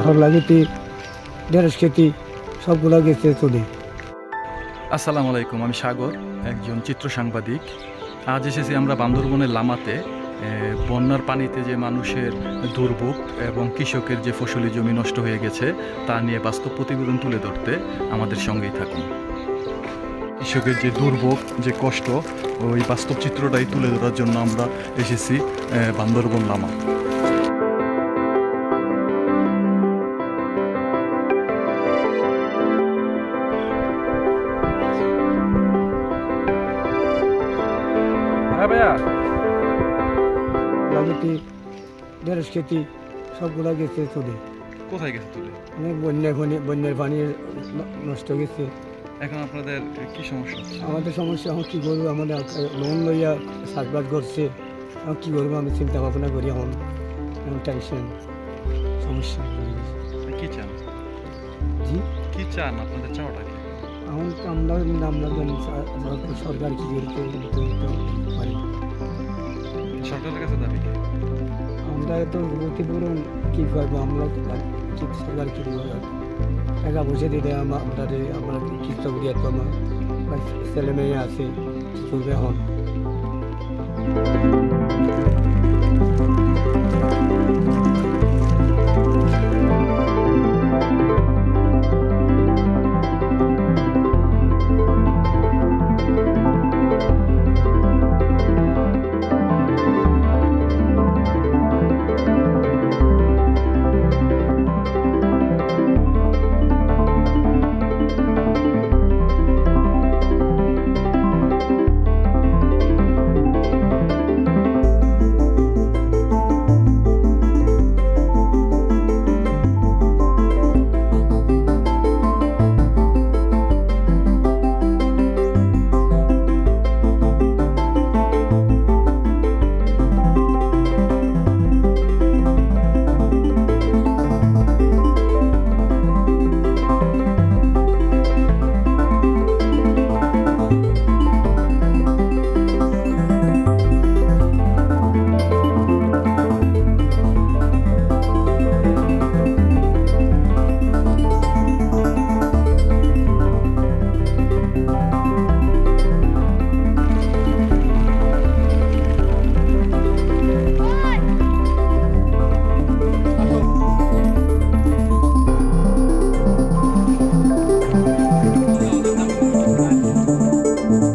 হরলাগিতি ঢেঁড়স খেতি সবগুলো গেছে চলে। আসসালামু আলাইকুম, আমি সাগর, একজন চিত্র সাংবাদিক। আজ এসেছি আমরা বান্দরবনের লামাতে। বন্যার পানিতে যে মানুষের দুর্ভোগ এবং কৃষকের যে ফসলি জমি নষ্ট হয়ে গেছে তা নিয়ে বাস্তব প্রতিবেদন তুলে ধরতে আমাদের সঙ্গেই থাকুন। কৃষকের যে দুর্ভোগ, যে কষ্ট, ওই বাস্তব চিত্রটাই তুলে ধরার জন্য আমরা এসেছি বান্দরবন লামা। লাগেতি ঢেঁড়স খেতি সবগুলো গেছে চলে। কোথায় গেছে তুলে? অনেক বন্যার পানি নষ্ট গেছে। এখন আপনাদের কি সমস্যা হচ্ছে? আমাদের সমস্যা এখন কী করবো, আমাদের লোন লইয়া চাষবাস করছে, এখন কী করবো আমি চিন্তা ভাবনা করি। এখন টেনশন সমস্যা কি চান? জি কি চান? আপনাদের চাওয়াটা কি? এখন আমরা জানি সরকার কী করতে পারি। সরকারের কাছে দাবি কি? আমরা তো ক্ষতিপূরণ কী পাবো, আমরা সরকার কী টাকা পয়সা দিলে আমরা কিস্তা করি, এত আমার ছেলে মেয়ে আছে, কী করবে এখন।